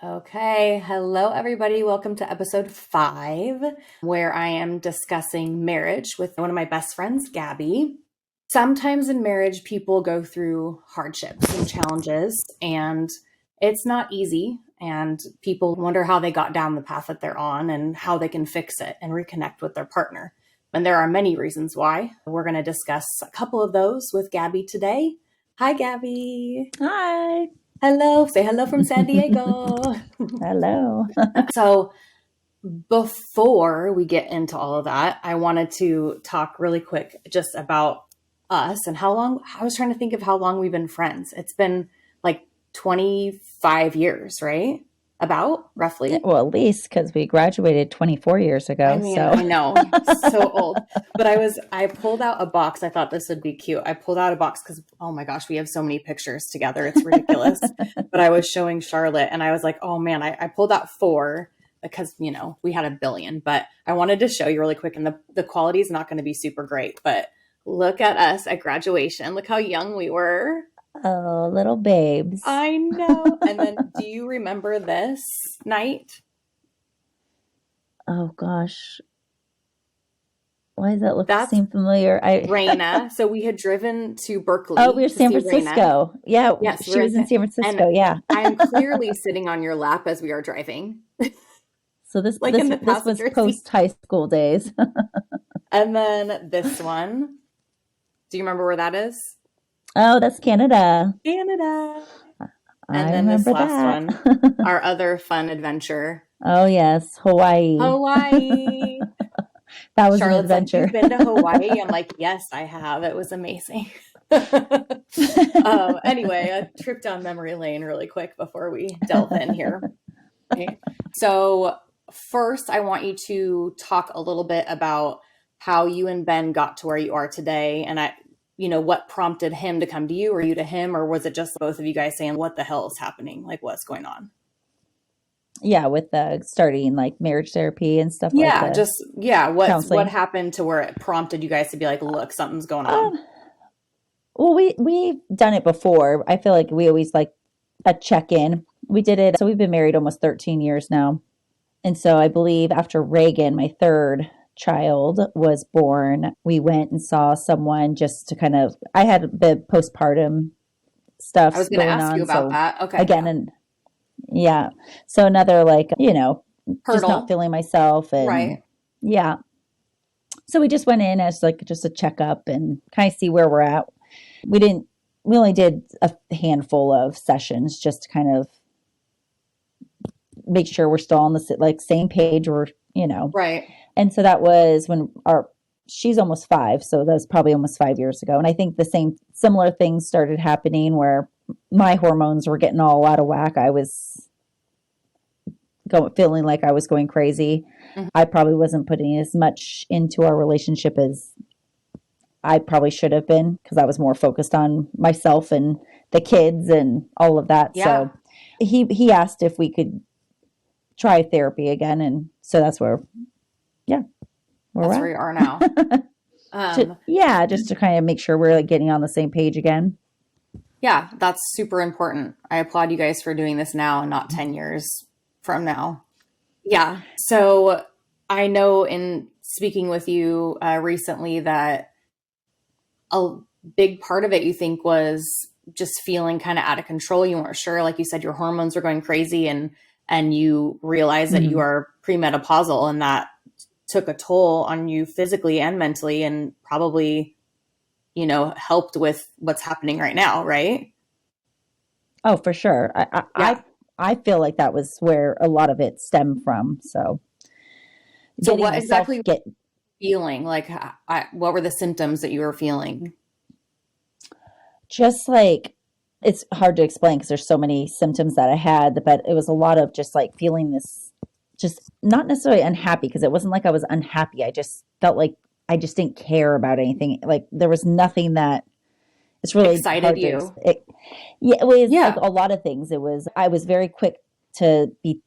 Okay, hello everybody. Welcome to episode 5, where I am discussing marriage with one of my best friends, Gabby. Sometimes in marriage, people go through hardships and challenges, and it's not easy. And people wonder how they got down the path that they're on and how they can fix it and reconnect with their partner. And there are many reasons why. We're going to discuss a couple of those with Gabby today. Hi, Gabby. Hi. Hello. Say hello from San Diego. Hello. So before we get into all of that, I wanted to talk really quick just about us and how long. I was trying to think of how long we've been friends. It's been like 25 years, right? About roughly. Well, at least because we graduated 24 years ago. I mean, I know, so old. But I pulled out a box. I thought this would be cute. I pulled out a box because, oh my gosh, we have so many pictures together. It's ridiculous. But I was showing Charlotte and I was like, oh man, I pulled out 4 because, we had a billion. But I wanted to show you really quick. And the quality is not going to be super great. But look at us at graduation. Look how young we were. Oh, little babes. I know. And then do you remember this night? Oh gosh. Why does that seem familiar? Raina. So we had driven to Berkeley. Oh, we were San Francisco. Yeah. Yes, she was in San Francisco. Yeah. I'm clearly sitting on your lap as we are driving. So this was post high school days. And then this one. Do you remember where that is? Oh, that's Canada. Canada. And then this last one, our other fun adventure. Oh, yes. Hawaii. That was Charlotte's an adventure. Like, you've been to Hawaii? I'm like, yes, I have. It was amazing. Anyway, a trip down memory lane really quick before we delve in here. Okay. So first, I want you to talk a little bit about how you and Ben got to where you are today. And what prompted him to come to you or you to him? Or was it just both of you guys saying, what the hell is happening? Like, what's going on? Yeah, with starting like marriage therapy and stuff like that. What happened to where it prompted you guys to be like, look, something's going on? Well, we've done it before. I feel like we always like a check-in. We did it. So we've been married almost 13 years now. And so I believe after Reagan, my third child was born, we went and saw someone just to kind of, I had the postpartum stuff. I was going to ask you about that. Okay. Again, and yeah. So another hurdle. Just not feeling myself. And right. Yeah. So we just went in as just a checkup and kind of see where we're at. We only did a handful of sessions just to kind of make sure we're still on the same page or, Right. And so that was when she's almost 5. So that was probably almost 5 years ago. And I think similar things started happening where my hormones were getting all out of whack. I was feeling like I was going crazy. Mm-hmm. I probably wasn't putting as much into our relationship as I probably should have been because I was more focused on myself and the kids and all of that. Yeah. So he asked if we could try therapy again. And so that's where where you are now. Just to kind of make sure we're getting on the same page again. Yeah, that's super important. I applaud you guys for doing this now and not 10 years from now. Yeah. So I know in speaking with you recently that a big part of it you think was just feeling kind of out of control. You weren't sure, like you said, your hormones were going crazy and you realized that you are premenopausal and that took a toll on you physically and mentally and probably, helped with what's happening right now, right? Oh, for sure. I feel like that was where a lot of it stemmed from. So what exactly were you feeling? Like, what were the symptoms that you were feeling? Just it's hard to explain because there's so many symptoms that I had, but it was a lot of just feeling this, just not necessarily unhappy because it wasn't like I was unhappy. I just felt like I just didn't care about anything. Like there was nothing that it's really excited you. It was like a lot of things. I was very quick to be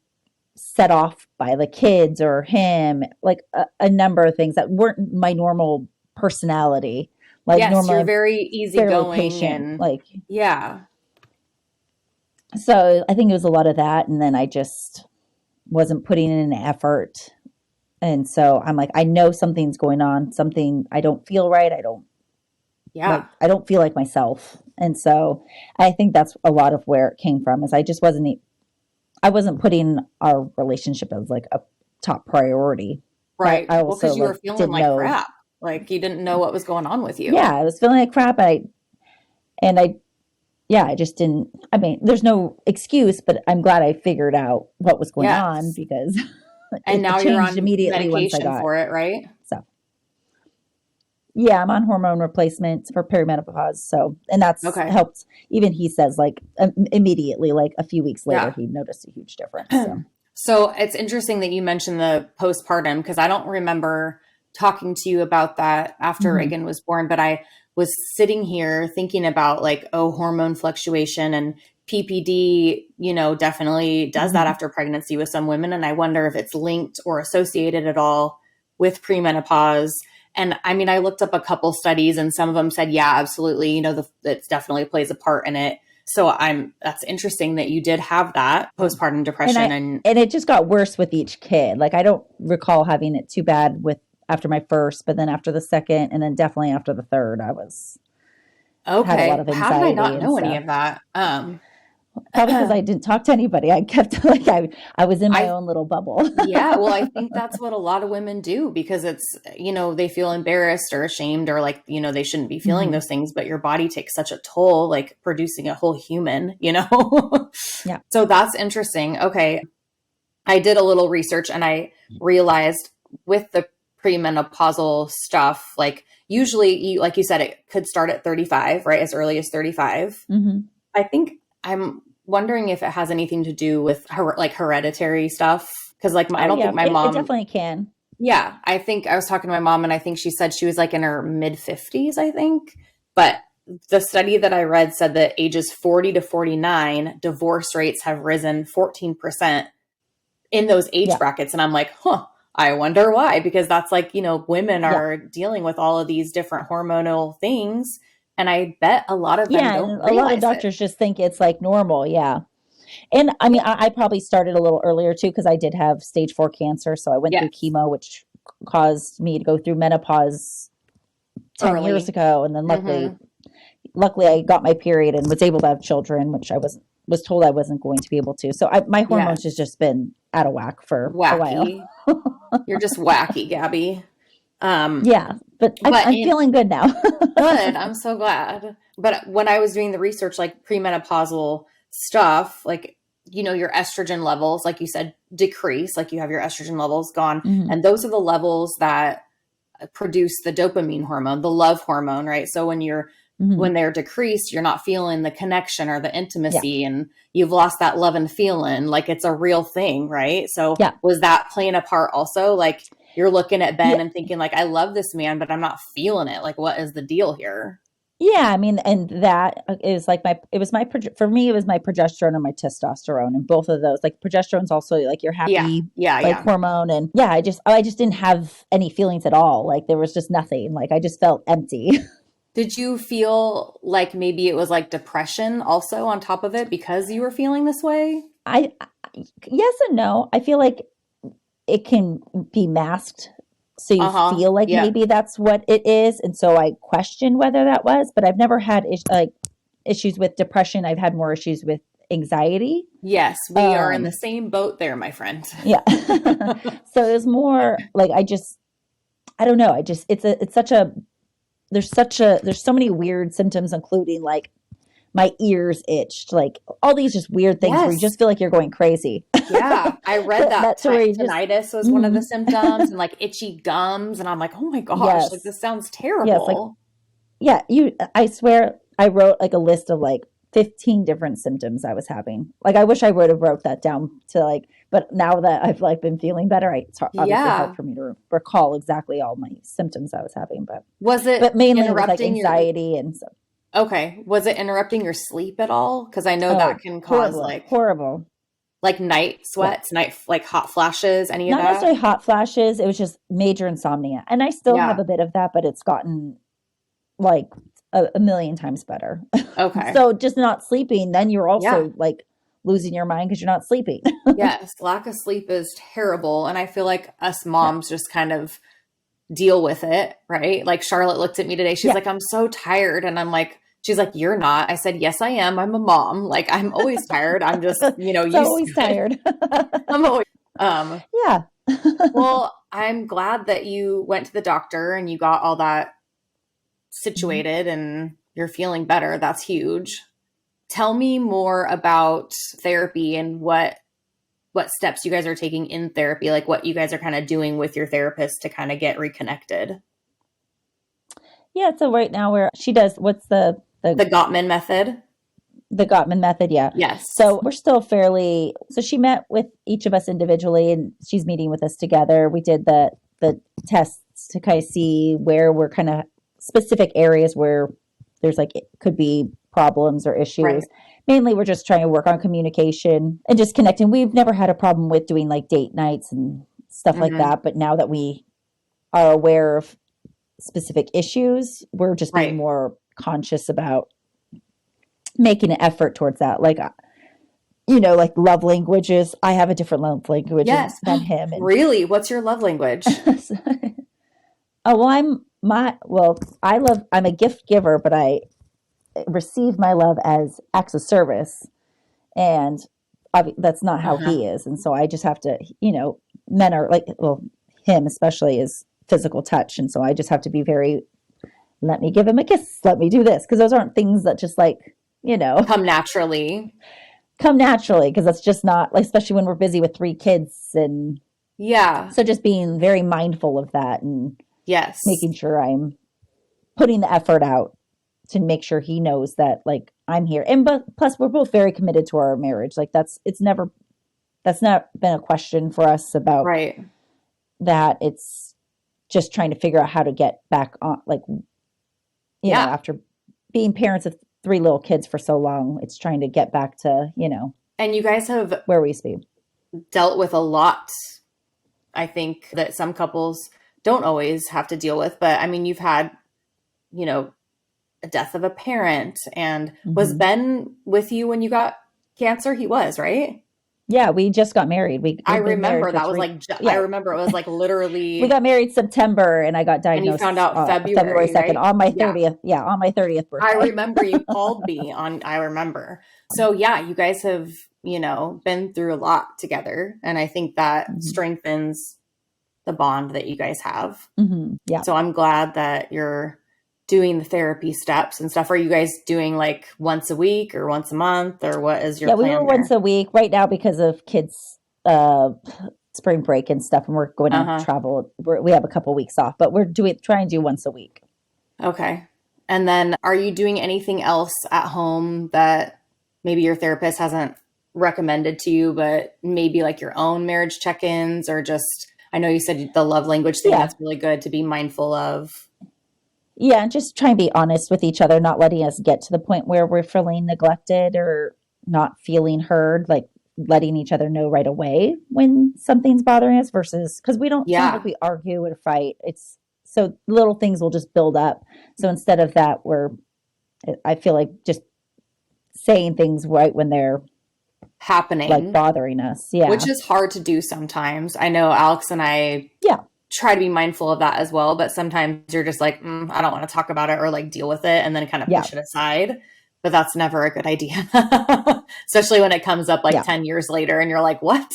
set off by the kids or him, like a number of things that weren't my normal personality. Like yes, you're very easygoing and like, yeah. So I think it was a lot of that. And then I just wasn't putting in an effort. And so I'm like, I know something's going on, something I don't feel right. Yeah. I don't feel like myself. And so I think that's a lot of where it came from is I wasn't putting our relationship as like a top priority, but Right. I Well, also because you like were feeling didn't like know. crap. Like you didn't know what was going on with Yeah, you. I was feeling like crap. And I, yeah, I just didn't, I mean, there's no excuse, but I'm glad I figured out what was going on Yes. because And it now you're changed on immediately once I medication got, for it, right? so yeah, I'm on hormone replacement for perimenopause. So, and that's Okay. helped. Even he says like immediately, like a few weeks later, Yeah. he noticed a huge difference. So, So it's interesting that you mentioned the postpartum because I don't remember talking to you about that after hmm Reagan was born, but I was sitting here thinking about like, oh, hormone fluctuation and PPD, definitely does that hmm after pregnancy with some women. And I wonder if it's linked or associated at all with premenopause. And I mean, I looked up a couple studies and some of them said, yeah, absolutely. It definitely plays a part in it. So that's interesting that you did have that postpartum and depression and and it just got worse with each kid. Like I don't recall having it too bad with after my first, but then after the second, and then definitely after the third, had a lot okay. of How did I anxiety not and know any stuff. of that? Probably because I didn't talk to anybody. I kept like I was in my I own little bubble. Yeah, well, I think that's what a lot of women do because they feel embarrassed or ashamed or like, they shouldn't be feeling hmm those things, but your body takes such a toll, like producing a whole human. Yeah. So that's interesting. Okay. I did a little research and I realized with the premenopausal stuff, like usually like you said, it could start at 35, right? As early as 35. hmm I think I'm wondering if it has anything to do with like hereditary stuff. Cause like I Oh don't yeah, think my it mom, definitely can. yeah, I think I was talking to my mom and I think she said she was like in her mid 50s, I think. But the study that I read said that ages 40 to 49, divorce rates have risen 14% in those age Yeah. brackets. And I'm like, huh, I wonder why. Because that's like, women Yeah. are dealing with all of these different hormonal things. And I bet a lot of them Yeah, don't and a lot of realize it. doctors just think it's like normal. Yeah. And I mean, Yeah. I probably started a little earlier too because I did have stage 4 cancer. So I went through Yes. chemo, which caused me to go through menopause 10 years Early. ago. And then Hmm. luckily I got my period and was able to have children, which was told I wasn't going to be able to. So my hormones has Yes. just been out of whack for a while. Wacky. You're just wacky, Gabby. Um, Yeah, but but I'm feeling good now. good. I'm so glad. But when I was doing the research, like premenopausal stuff, like, your estrogen levels, like you said, decrease, like you have your estrogen levels gone. hmm And those are the levels that produce the dopamine hormone, the love hormone, right? So hmm when they're decreased, you're not feeling the connection or the Yeah, intimacy and you've lost that love and feeling like it's a real thing, right? So yeah, was that playing a part also? Like you're looking at Ben yeah. and thinking like, I love this man, but I'm not feeling it. Like, what is the deal here? Yeah, I mean, and that is like for me, it was my progesterone and my testosterone, and both of those, like progesterone's also like your Yeah. happy Yeah. like Yeah. hormone, and yeah, I just didn't have any feelings at all. Like there was just nothing. Like I just felt empty. Did you feel like maybe it was like depression also on top of it because you were feeling this way? I yes and no. I feel like it can be masked so you Uh huh. feel like Yeah. maybe that's what it is, and so I question whether that was, but I've never had issues with depression. I've had more issues with anxiety. Yes. We are in the Um, same boat there, my friend. yeah. So it was more like I don't know. It's such a there's so many weird symptoms, including like my ears itched, like all these just weird things where you Yes. just feel like you're going crazy. Yeah, I read that That's where you just tinnitus was one of the mhm. symptoms and like itchy gums. And I'm like, oh my gosh, like Yes. this sounds Yes, like terrible. yeah, I swear I wrote like a list of like 15 different symptoms I was having. Like I wish I would have wrote that down to like, but now that I've like been feeling better, it's obviously hard Yeah. for me to recall exactly all my symptoms I was having, Was it but mainly it was like interrupting your, anxiety and so, okay, was it interrupting your sleep at all? Because I know that oh, can cause horrible, horrible. like night Yeah. sweats, like hot flashes, any of Not that? necessarily hot flashes. It was just major insomnia. And I still have Yeah. a bit of that, but it's gotten like a million times better. Okay. So just not sleeping, then you're Yeah. also like losing your mind because you're not sleeping. Yes, lack of sleep is terrible. And I feel like us moms just kind of deal with it, right? Like Charlotte looked at me today. She's Yeah. like, I'm so tired. And I'm like, she's like, you're not. I said, yes, I am. I'm a mom. Like, I'm always tired. I'm just, It's used always to it. tired. I'm always, um, Yeah. well, I'm glad that you went to the doctor and you got all that Mhm. situated and you're feeling better. That's huge. Tell me more about therapy and what steps you guys are taking in therapy, like what you guys are kind of doing with your therapist to kind of get reconnected. Yeah. So right now she does, what's The Gottman method. the Gottman method. Yeah. Yes. So we're still so she met with each of us individually and she's meeting with us together. We did the tests to kind of see where we're kind of specific areas where there's like, it could be problems or issues. Right. Mainly we're just trying to work on communication and just connecting. We've never had a problem with doing like date nights and stuff like Mm-hmm. that. But now that we are aware of specific issues, we're just being Right. more conscious about making an effort towards that. Like, like love languages. I have a different love language Yes. than him. And Really? What's your love language? oh, I'm a gift giver, but I receive my love as acts of service. And that's not how Uh-huh. he is. And so I just have to, men are like, well, him especially is physical touch. And so I just have to be let me give him a kiss. Let me do this. Cause those aren't things that just like, Come naturally. come naturally. Cause that's just not like, especially when we're busy with 3 kids. And Yeah. so just being very mindful of that and Yes. making sure I'm putting the effort out to make sure he knows that like I'm here. And but plus we're both very committed to our marriage. Like that's not been a question for us about Right. that. It's just trying to figure out how to get back on, like, Yeah. after being parents of 3 little kids for so long, it's trying to get back to, And you guys have where we used to be. dealt with a lot, I think, that some couples don't always have to deal with. But I mean, you've had, you know, a death of a parent. And was Hmm. Ben with you when you got cancer? He was, right? Yeah, we just got married. I We've been married remember for that was 3. like, I Yeah, remember it was like we literally, got married September, and I got and you found diagnosed out February February, 2nd right? on my Yeah. 30th. Yeah, on my 30th I birthday. remember you called me I remember. So yeah, you guys have, been through a lot together. And I think that Hmm. strengthens the bond that you guys have. Hmm. Yeah. So I'm glad that you're doing the therapy steps and stuff. Are you guys doing like once a week or once a month, or what is your Yeah, we were plan once there? a week right now because of kids' uh, spring break and stuff, and we're going on Uh-huh. travel. We have a couple weeks off, but we're trying to do once a week. Okay. And then are you doing anything else at home that maybe your therapist hasn't recommended to you, but maybe like your own marriage check-ins, or just, I know you said the love language thing, Yeah, that's really good to be mindful of. yeah, and just try and be honest with each other, not letting us get to the point where we're feeling neglected or not feeling heard, like letting each other know right away when something's bothering us versus because we don't, it's not like Yeah. we argue or fight. It's so little things will just build up. So instead of that, I feel like just saying things right when they're like Happening, bothering us. which Yeah. is hard to do sometimes. I know Alex and I Yeah. try to be mindful of that as well, but sometimes you're just like, I don't want to talk about it or like deal with it and then kind of Yeah. push it aside. But that's never a good idea, especially when it comes up like Yeah. 10 years later and you're like, what?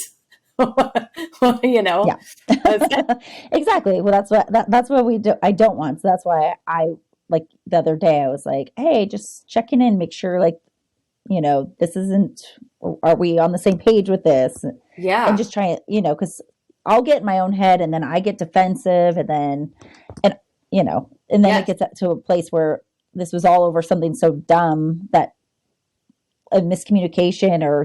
Well, Yeah. That's- Exactly. Well, that's what we do. I don't want. So that's why I like the other day I was like, "Hey, just checking in, make sure like, this isn't are we on the same page with this?" And yeah, just try it, cuz I'll get in my own head and then I get defensive and and then it yes. gets to a place where this was all over something so dumb that a miscommunication or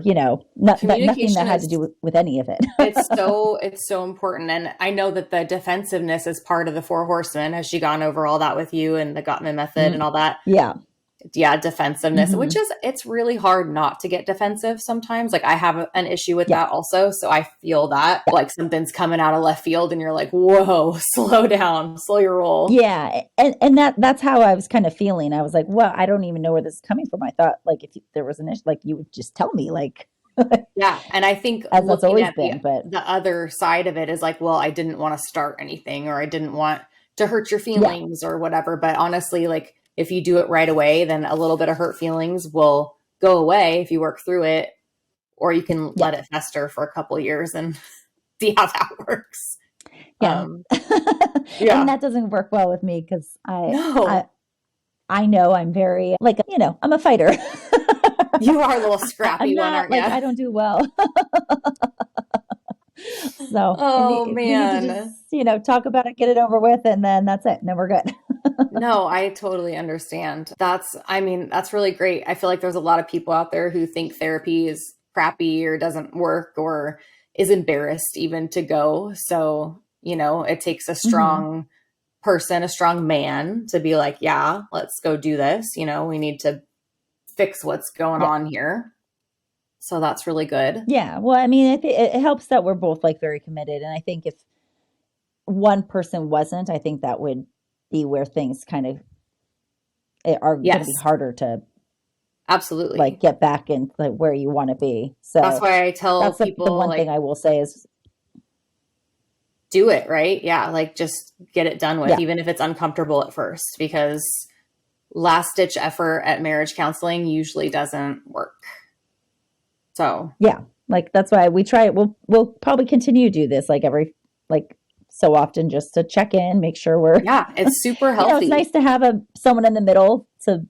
nothing that Communication had to do is with any of it. it's so important. And I know that the defensiveness is part of the four horsemen. Has she gone over all that with you and the Gottman method and Mm, all that? yeah. Yeah, defensiveness, which Hmm. is, it's really hard not to get defensive sometimes. Like I have an issue with Yeah. that also. So I feel that Yeah. like something's coming out of left field and you're like, whoa, slow down, slow your roll. Yeah, and that's how I was kind of feeling. I was like, well, I don't even know where this is coming from. I thought like if there was an issue, like you would just tell me, like Yeah. And I think as that's looking always at been. But the other side of it is like, well, I didn't want to start anything or I didn't want to hurt your yeah, feelings or whatever. But honestly, like if you do it right away, then a little bit of hurt feelings will go away if you work through it, or you can yeah, let it fester for a couple years and see how that works. yeah. Um, And yeah. that doesn't work well with me because No, I know I'm very like, I'm a fighter. you are a little I'm scrappy one, not aren't like, you? I don't do well. So Oh we need to just, man. talk about it, get it over with, and then that's it. And then we're good. No, I totally understand. I mean, that's really great. I feel like there's a lot of people out there who think therapy is crappy or doesn't work or is embarrassed even to go. So, it takes a Hmm. strong person, a strong man to be like, yeah, let's go do this. We need to fix what's going Yeah. on here. So that's really good. Yeah. Well, I mean, I think it helps that we're both like very committed. And I think if one person wasn't, I think that would be where things kind of are going to be Yes, harder to like absolutely. get back in like where you want to be. That's So why I tell that's the people one thing like I will say is, do it, right? Yeah, like just get it done with, yeah, even if it's uncomfortable at first, because last ditch effort at marriage counseling usually doesn't work. So, yeah, like that's why we try it. We'll probably continue to do this like every like so often just to check in, make sure we're, yeah, it's super it's healthy. nice to have someone in the middle to,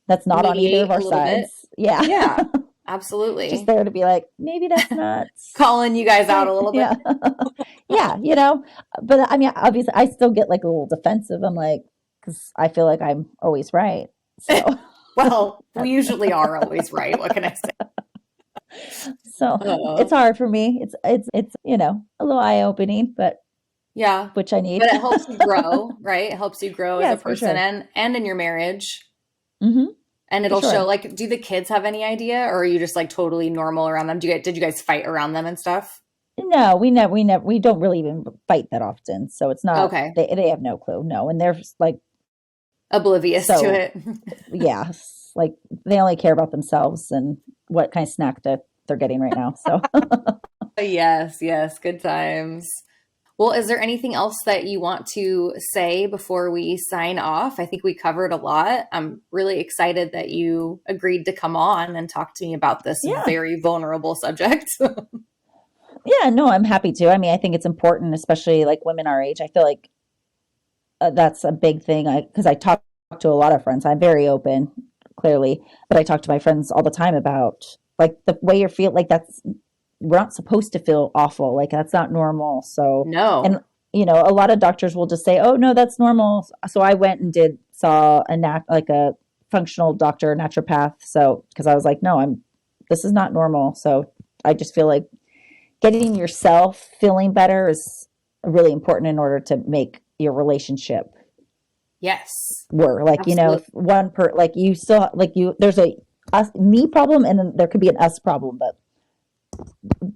that's not on either Mediate of a our little bit. sides. Yeah. Yeah, Just absolutely. there to be like, maybe that's not Calling you guys out a quite, little bit. yeah. Yeah, but I mean, obviously I still get like a little defensive. I'm like, because I feel like I'm always right. So Well, we that's, usually are always right. What can I say? so it's Uh, hard for me. It's, a little eye opening, but yeah, which I need. but it helps you grow, right? It helps you grow as a Yes, for person sure. and in your marriage. Hmm. And For it'll show sure. like, do the kids have any idea, or are you just like totally normal around them? Did you guys fight around them and stuff? No, we don't really even fight that often. So it's not, Okay, they have no clue. No. And they're just like, oblivious to so it. yeah, like they only care about themselves and what kind of snack that they're getting right now. So Yes, yes, good times. Well, is there anything else that you want to say before we sign off? I think we covered a lot. I'm really excited that you agreed to come on and talk to me about this yeah, very vulnerable subject. yeah, no, I'm happy to. I mean, I think it's important, especially like women our age. I feel like that's a big thing. Because I talk to a lot of friends. I'm very open, clearly, but I talk to my friends all the time about like the way you feel. Like that's we're not supposed to feel awful. Like that's not normal. So, and No. a lot of doctors will just say, "Oh no, that's normal." So I went and did saw like a functional doctor, naturopath. So because I was like, "No, this is not normal." So I just feel like getting yourself feeling better is really important in order to make your relationship Yes. work. Like, Absolutely. if one like you still like there's a us me problem and then there could be an us problem, but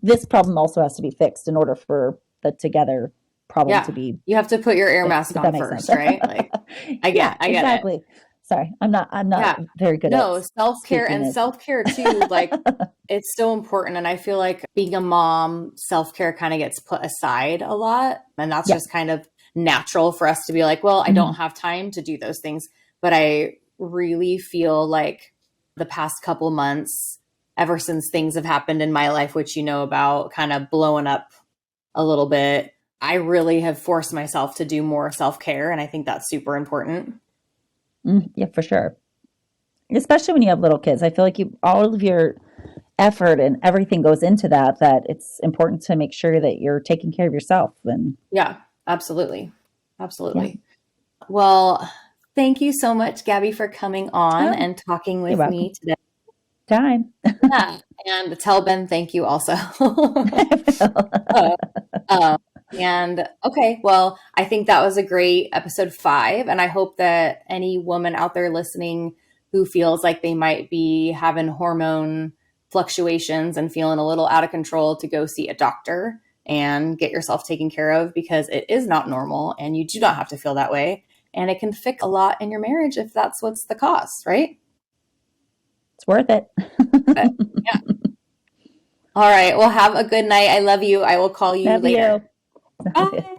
this problem also has to be fixed in order for the together problem to Yeah. be You have to put your air fixed, mask if on that makes sense. first, right? Like Yeah, I get it. exactly. Sorry, I'm not Yeah. very good at No, self-care speaking and it. self-care too, like it's so important. And I feel like being a mom, self-care kind of gets put aside a lot. And that's Yeah. just kind of natural for us to be like, well, I don't Hmm. have time to do those things. But I really feel like the past couple months, ever since things have happened in my life, which you know about, kind of blowing up a little bit, I really have forced myself to do more self-care. And I think that's super important. Yeah, for sure. Especially when you have little kids, I feel like all of your effort and everything goes into that it's important to make sure that you're taking care of yourself. And Yeah, absolutely. yeah. Absolutely. Well, thank you so much, Gabby, for coming on Oh, and talking you're with welcome. me today. Time. Yeah. And tell Ben thank you also. I will. Uh, um, and okay, well, I think that was a great episode 5. And I hope that any woman out there listening who feels like they might be having hormone fluctuations and feeling a little out of control to go see a doctor and get yourself taken care of, because it is not normal and you do not have to feel that way. And it can fix a lot in your marriage if that's what's the cause, right? It's worth it. But yeah. All right. Well, have a good night. I love you. I will call you Love later. you. Bye.